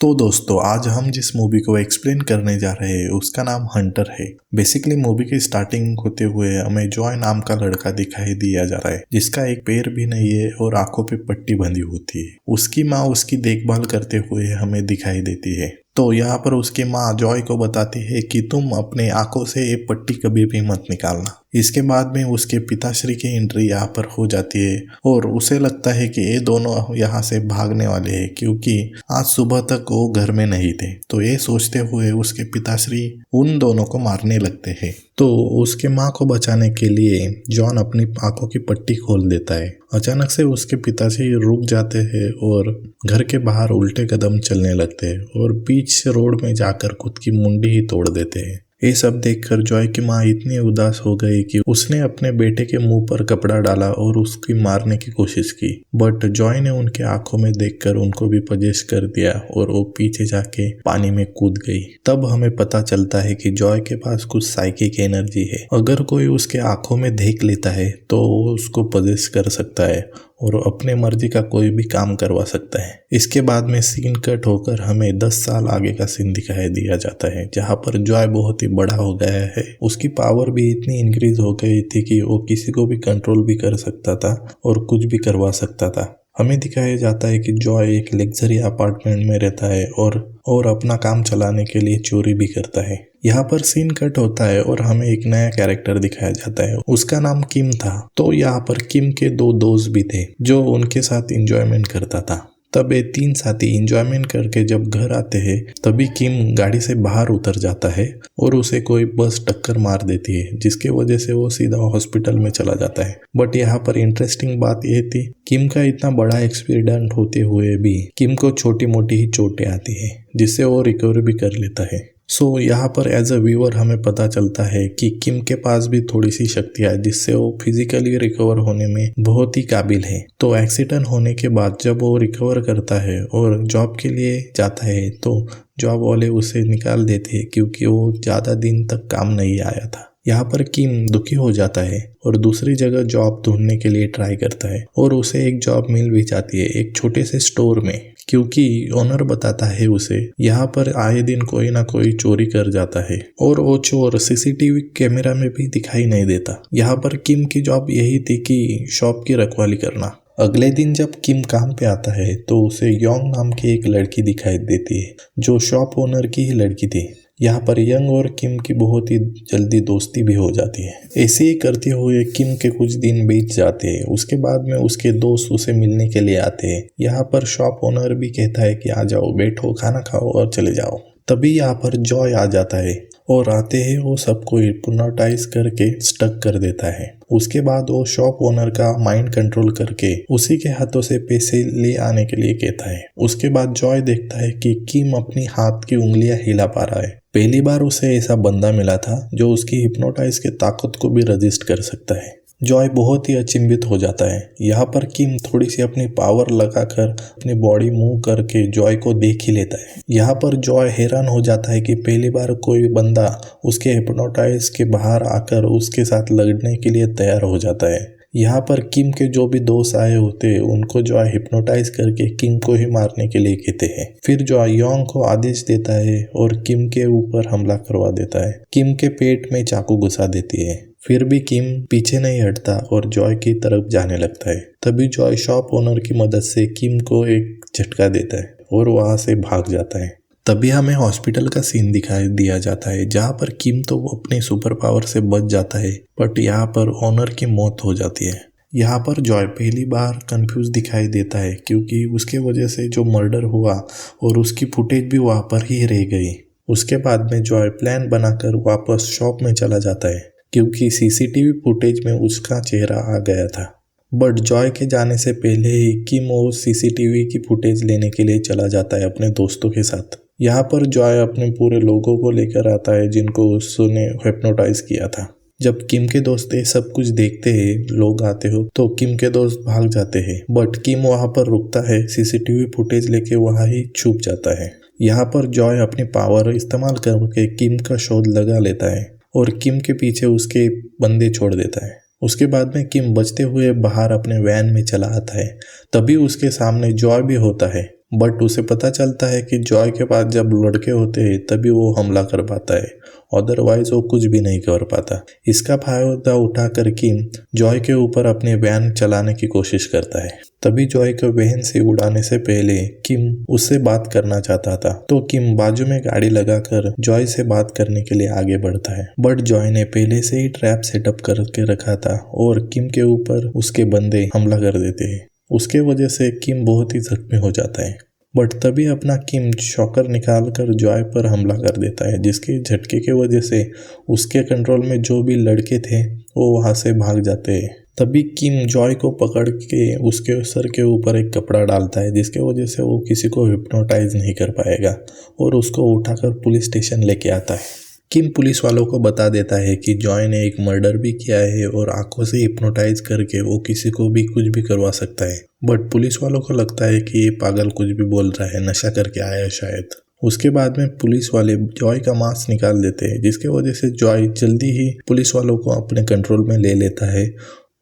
तो दोस्तों आज हम जिस मूवी को एक्सप्लेन करने जा रहे हैं उसका नाम हंटर है। बेसिकली मूवी की स्टार्टिंग होते हुए हमें जॉय नाम का लड़का दिखाई दिया जा रहा है जिसका एक पैर भी नहीं है और आंखों पे पट्टी बंधी होती है। उसकी माँ उसकी देखभाल करते हुए हमें दिखाई देती है। तो यहाँ पर उसकी माँ जॉय को बताती है कि तुम अपने आंखों से ये पट्टी कभी भी मत निकालना। इसके बाद में उसके पिताश्री की एंट्री यहाँ पर हो जाती है और उसे लगता है कि ये दोनों यहाँ से भागने वाले हैं क्योंकि आज सुबह तक वो घर में नहीं थे। तो ये सोचते हुए उसके पिताश्री उन दोनों को मारने लगते हैं। तो उसके माँ को बचाने के लिए जॉन अपनी आंखों की पट्टी खोल देता है। अचानक से उसके पिताश्री रुक जाते हैं और घर के बाहर उल्टे कदम चलने लगते हैं और बीच रोड में जाकर खुद की मुंडी ही तोड़ देते हैं। ये सब देखकर जॉय की माँ इतनी उदास हो गई कि उसने अपने बेटे के मुंह पर कपड़ा डाला और उसकी मारने की कोशिश की, बट जॉय ने उनके आंखों में देखकर उनको भी पजेश कर दिया और वो पीछे जाके पानी में कूद गई। तब हमें पता चलता है कि जॉय के पास कुछ साइकिक एनर्जी है। अगर कोई उसके आंखों में देख लेता है तो वो उसको पजेश कर सकता है और अपने मर्जी का कोई भी काम करवा सकता है। इसके बाद में सीन कट होकर हमें 10 साल आगे का सीन दिखाई दिया जाता है जहाँ पर जॉय बहुत ही बड़ा हो गया है। उसकी पावर भी इतनी इंक्रीज हो गई थी कि वो किसी को भी कंट्रोल भी कर सकता था और कुछ भी करवा सकता था। हमें दिखाया जाता है कि जॉय एक लग्जरी अपार्टमेंट में रहता है और अपना काम चलाने के लिए चोरी भी करता है। यहाँ पर सीन कट होता है और हमें एक नया कैरेक्टर दिखाया जाता है। उसका नाम किम था। तो यहाँ पर किम के 2 दोस्त भी थे जो उनके साथ एंजॉयमेंट करता था। तब ये 3 साथी एंजॉयमेंट करके जब घर आते हैं तभी किम गाड़ी से बाहर उतर जाता है और उसे कोई बस टक्कर मार देती है जिसके वजह से वो सीधा हॉस्पिटल में चला जाता है। बट यहाँ पर इंटरेस्टिंग बात ये थी, किम का इतना बड़ा एक्सीडेंट होते हुए भी किम को छोटी मोटी ही चोटें आती है जिससे वो रिकवर भी कर लेता है। सो यहाँ पर एज अ व्यूअर हमें पता चलता है कि किम के पास भी थोड़ी सी शक्तियाँ है जिससे वो फिजिकली रिकवर होने में बहुत ही काबिल है। तो एक्सीडेंट होने के बाद जब वो रिकवर करता है और जॉब के लिए जाता है तो जॉब वाले उसे निकाल देते हैं क्योंकि वो ज़्यादा दिन तक काम नहीं आया था। यहाँ पर किम दुखी हो जाता है और दूसरी जगह जॉब ढूंढने के लिए ट्राई करता है और उसे एक जॉब मिल भी जाती है एक छोटे से स्टोर में, क्योंकि ओनर बताता है उसे यहाँ पर आए दिन कोई ना कोई चोरी कर जाता है और वो चोर सीसीटीवी कैमरा में भी दिखाई नहीं देता। यहाँ पर किम की जॉब यही थी कि शॉप की रखवाली करना। अगले दिन जब किम काम पे आता है तो उसे योंग नाम की एक लड़की दिखाई देती है जो शॉप ओनर की ही लड़की थी। यहाँ पर यंग और किम की बहुत ही जल्दी दोस्ती भी हो जाती है। ऐसे ही करते हुए किम के कुछ दिन बीत जाते हैं। उसके बाद में उसके दोस्त उसे मिलने के लिए आते हैं। यहाँ पर शॉप ओनर भी कहता है कि आ जाओ, बैठो, खाना खाओ और चले जाओ। तभी यहाँ पर जॉय आ जाता है और आते ही वो सबको हिप्नोटाइज करके स्टक कर देता है। उसके बाद वो शॉप ओनर का माइंड कंट्रोल करके उसी के हाथों से पैसे ले आने के लिए कहता है। उसके बाद जॉय देखता है कि किम अपनी हाथ की उंगलियां हिला पा रहा है। पहली बार उसे ऐसा बंदा मिला था जो उसकी हिप्नोटाइज के ताकत को भी रजिस्ट कर सकता है। जॉय बहुत ही अचंभित हो जाता है। यहाँ पर किम थोड़ी सी अपनी पावर लगाकर अपनी बॉडी मूव करके जॉय को देख ही लेता है। यहाँ पर जॉय हैरान हो जाता है कि पहली बार कोई बंदा उसके हिप्नोटाइज के बाहर आकर उसके साथ लड़ने के लिए तैयार हो जाता है। यहाँ पर किम के जो भी दोस्त आए होते हैं उनको जॉय हिप्नोटाइज करके किम को ही मारने के लिए कहते हैं। फिर जॉय योंग को आदेश देता है और किम के ऊपर हमला करवा देता है। किम के पेट में चाकू घुसा देती है। फिर भी किम पीछे नहीं हटता और जॉय की तरफ जाने लगता है। तभी जॉय शॉप ओनर की मदद से किम को एक झटका देता है और वहां से भाग जाता है। तभी हमें हॉस्पिटल का सीन दिखाई दिया जाता है जहाँ पर किम तो अपने सुपर पावर से बच जाता है बट यहाँ पर ओनर की मौत हो जाती है। यहाँ पर जॉय पहली बार कंफ्यूज दिखाई देता है क्योंकि उसके वजह से जो मर्डर हुआ और उसकी फुटेज भी वहाँ पर ही रह गई। उसके बाद में जॉय प्लान बनाकर वापस शॉप में चला जाता है क्योंकि सीसीटीवी फुटेज में उसका चेहरा आ गया था। बट जॉय के जाने से पहले ही किम वो सीसीटीवी की फुटेज लेने के लिए चला जाता है अपने दोस्तों के साथ। यहाँ पर जॉय अपने पूरे लोगों को लेकर आता है जिनको उसने हिप्नोटाइज किया था। जब किम के दोस्त ये सब कुछ देखते हैं, लोग आते हो, तो किम के दोस्त भाग जाते हैं बट किम वहाँ पर रुकता है, सीसीटीवी फुटेज लेके वहाँ ही छुप जाता है। यहाँ पर जॉय अपनी पावर इस्तेमाल करके किम का शोध लगा लेता है और किम के पीछे उसके बंदे छोड़ देता है। उसके बाद में किम बचते हुए बाहर अपने वैन में चला आता है। तभी उसके सामने जॉय भी होता है बट उसे पता चलता है कि जॉय के पास जब लड़के होते हैं तभी वो हमला कर पाता है, अदरवाइज वो कुछ भी नहीं कर पाता। इसका फायदा उठाकर किम जॉय के ऊपर अपनी वैन चलाने की कोशिश करता है। तभी जॉय को वैन से उड़ाने से पहले किम उससे बात करना चाहता था, तो किम बाजू में गाड़ी लगाकर जॉय से बात करने के लिए आगे बढ़ता है। बट जॉय ने पहले से ही ट्रैप सेटअप करके रखा था और किम के ऊपर उसके बंदे हमला कर देते हैं। उसके वजह से किम बहुत ही जख्मी हो जाता है। बट तभी अपना किम शॉकर निकालकर जॉय पर हमला कर देता है, जिसके झटके के वजह से उसके कंट्रोल में जो भी लड़के थे वो वहां से भाग जाते हैं। तभी किम जॉय को पकड़ के उसके सर के ऊपर एक कपड़ा डालता है, जिसके वजह से वो किसी को हिप्नोटाइज नहीं कर पाएगा और उसको उठाकर पुलिस स्टेशन लेके आता है। किम पुलिस वालों को बता देता है कि जॉय ने एक मर्डर भी किया है और आंखों से हिप्नोटाइज करके वो किसी को भी कुछ भी करवा सकता है। बट पुलिस वालों को लगता है कि ये पागल कुछ भी बोल रहा है, नशा करके आया है शायद। उसके बाद में पुलिस वाले जॉय का मास्क निकाल देते हैं, जिसके वजह से जॉय जल्दी ही पुलिस वालों को अपने कंट्रोल में ले लेता है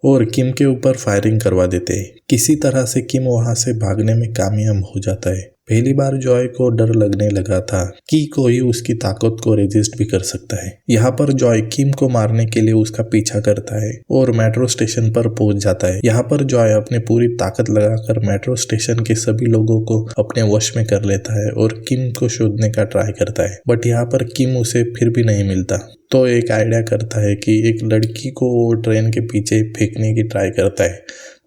और किम के ऊपर फायरिंग करवा देते हैं। किसी तरह से किम वहां से भागने में कामयाब हो जाता है। पहली बार जॉय को डर लगने लगा था कि कोई उसकी ताकत को रेजिस्ट भी कर सकता है। यहाँ पर जॉय किम को मारने के लिए उसका पीछा करता है और मेट्रो स्टेशन पर पहुंच जाता है। यहाँ पर जॉय अपनी पूरी ताकत लगाकर मेट्रो स्टेशन के सभी लोगों को अपने वश में कर लेता है और किम को शोधने का ट्राई करता है। बट यहाँ पर किम उसे फिर भी नहीं मिलता, तो एक आइडिया करता है कि एक लड़की को वो ट्रेन के पीछे फेंकने की ट्राई करता है।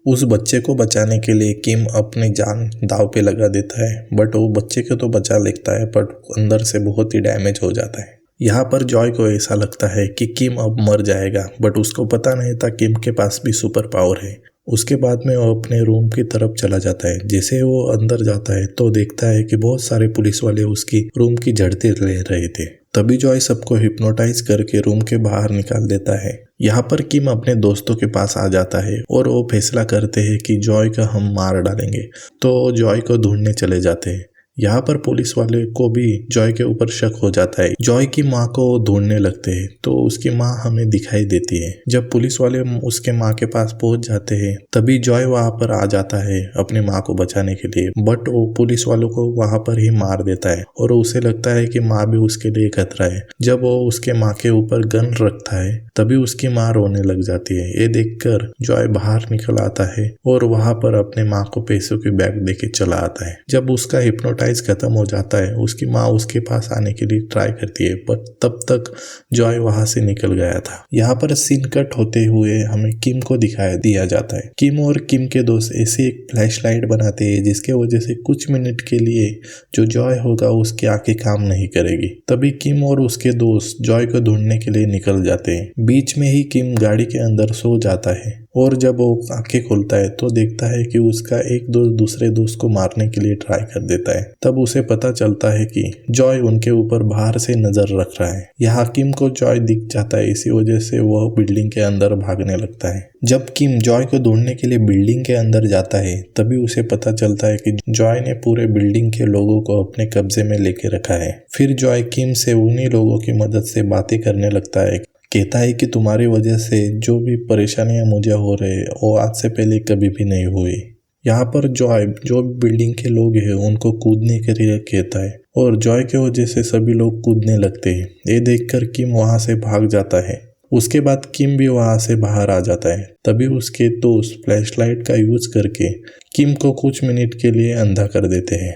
उस बच्चे को बचाने के लिए किम अपनी जान दाव पे लगा देता है, बट वो बच्चे को तो बचा लेता है बट अंदर से बहुत ही डैमेज हो जाता है। यहाँ पर जॉय को ऐसा लगता है कि किम अब मर जाएगा, बट उसको पता नहीं था किम के पास भी सुपर पावर है। उसके बाद में वो अपने रूम की तरफ चला जाता है। जैसे वो अंदर जाता है तो देखता है कि बहुत सारे पुलिस वाले उसकी रूम की झड़ते ले रहे थे। तभी जॉय सबको हिप्नोटाइज करके रूम के बाहर निकाल देता है। यहाँ पर किम अपने दोस्तों के पास आ जाता है और वो फैसला करते हैं कि जॉय का हम मार डालेंगे, तो जॉय को ढूंढने चले जाते हैं। यहाँ पर पुलिस वाले को भी जॉय के ऊपर शक हो जाता है। जॉय की माँ को ढूंढने लगते हैं तो उसकी माँ हमें दिखाई देती है। जब पुलिस वाले उसके माँ के पास पहुंच जाते हैं तभी जॉय वहाँ पर आ जाता है अपनी माँ को बचाने के लिए, बट वो पुलिस वालों को वहाँ पर ही मार देता है और उसे लगता है कि माँ भी उसके लिए खतरा है। जब वो उसके माँ के ऊपर गन रखता है तभी उसकी माँ रोने लग जाती है। ये देखकर जॉय बाहर निकल आता है और वहाँ पर अपने माँ को पैसों की बैग देके चला आता है। जब उसका हिप्नोटाइज खत्म हो जाता है उसकी माँ उसके पास आने के लिए ट्राई करती है, पर तब तक जॉय वहां से निकल गया था। यहाँ पर सीन कट होते हुए हमें किम को दिखाया दिया जाता है। किम और किम के दोस्त ऐसी एक फ्लैशलाइट बनाते हैं जिसके वजह से कुछ मिनट के लिए जो जॉय होगा उसकी आंखें काम नहीं करेगी। तभी किम और उसके दोस्त जॉय को ढूंढने के लिए निकल जाते हैं। बीच में ही किम गाड़ी के अंदर सो जाता है और जब वो आंखें खोलता है तो देखता है कि उसका एक दोस्त दूसरे दोस्त को मारने के लिए ट्राई कर देता है। तब उसे पता चलता है कि जॉय उनके ऊपर बाहर से नजर रख रहा है। यहाँ किम को जॉय दिख जाता है, इसी वजह से वह बिल्डिंग के अंदर भागने लगता है। जब किम जॉय को ढूंढने के लिए बिल्डिंग के अंदर जाता है तभी उसे पता चलता है कि जॉय ने पूरे बिल्डिंग के लोगों को अपने कब्जे में लेके रखा है। फिर जॉय किम से उन्हीं लोगों की मदद से बातें करने लगता है। कहता है कि तुम्हारी वजह से जो भी परेशानियां मुझे हो रहे वो आज से पहले कभी भी नहीं हुई। यहाँ पर जॉय जो बिल्डिंग के लोग हैं उनको कूदने के लिए कहता है और जॉय के वजह से सभी लोग कूदने लगते हैं। ये देखकर किम वहां से भाग जाता है। उसके बाद किम भी वहां से बाहर आ जाता है। तभी उसके दोस्त फ्लैशलाइट का यूज करके किम को कुछ मिनट के लिए अंधा कर देते हैं,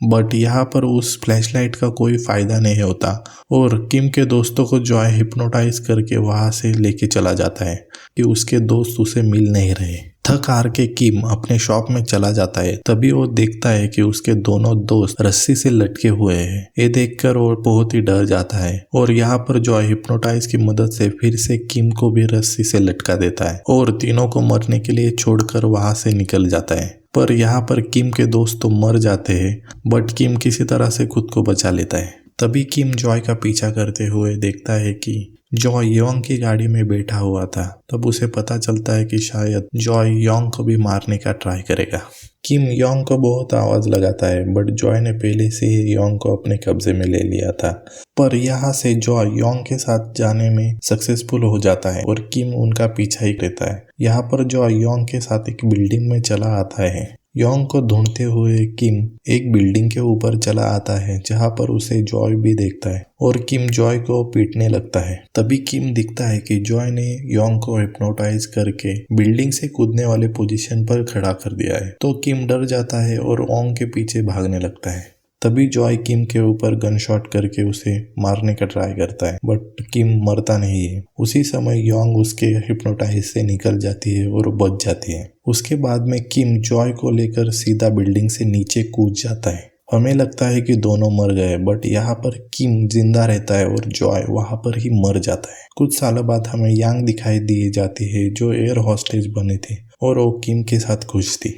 बट यहाँ पर उस फ्लैशलाइट का कोई फायदा नहीं होता और किम के दोस्तों को जॉय हिप्नोटाइज करके वहां से लेके चला जाता है कि उसके दोस्त उसे मिल नहीं रहे। थक हार के किम अपने शॉप में चला जाता है। तभी वो देखता है कि उसके दोनों दोस्त रस्सी से लटके हुए हैं। ये देखकर वो बहुत ही डर जाता है और यहाँ पर जॉय हिप्नोटाइज की मदद से फिर से किम को भी रस्सी से लटका देता है और तीनों को मरने के लिए छोड़कर वहां से निकल जाता है। पर यहाँ पर किम के दोस्त तो मर जाते हैं, बट किम किसी तरह से खुद को बचा लेता है। तभी किम जॉय का पीछा करते हुए देखता है कि जॉय योंग की गाड़ी में बैठा हुआ था। तब उसे पता चलता है कि शायद जॉय योंग को भी मारने का ट्राई करेगा। किम योंग को बहुत आवाज लगाता है, बट जॉय ने पहले से ही योंग को अपने कब्जे में ले लिया था। पर यहाँ से जॉय योंग के साथ जाने में सक्सेसफुल हो जाता है और किम उनका पीछा ही करता है। यहाँ पर जॉय योंग के साथ एक बिल्डिंग में चला आता है। योंग को ढूंढते हुए किम एक बिल्डिंग के ऊपर चला आता है जहां पर उसे जॉय भी देखता है और किम जॉय को पीटने लगता है। तभी किम दिखता है कि जॉय ने योंग को हिप्नोटाइज करके बिल्डिंग से कूदने वाले पोजीशन पर खड़ा कर दिया है। तो किम डर जाता है और ओंग के पीछे भागने लगता है। तभी जॉय किम के ऊपर गन शॉट करके उसे मारने का ट्राई करता है, बट किम मरता नहीं है। उसी समय योंग उसके हिप्नोटाइज से निकल जाती है और बच जाती है। उसके बाद में किम जॉय को लेकर सीधा बिल्डिंग से नीचे कूद जाता है। हमें लगता है कि दोनों मर गए, बट यहाँ पर किम जिंदा रहता है और जॉय वहां पर ही मर जाता है। कुछ सालों बाद हमें यांग दिखाई दी जाती है जो एयर हॉस्टेज बने थे और वो किम के साथ खुश थी।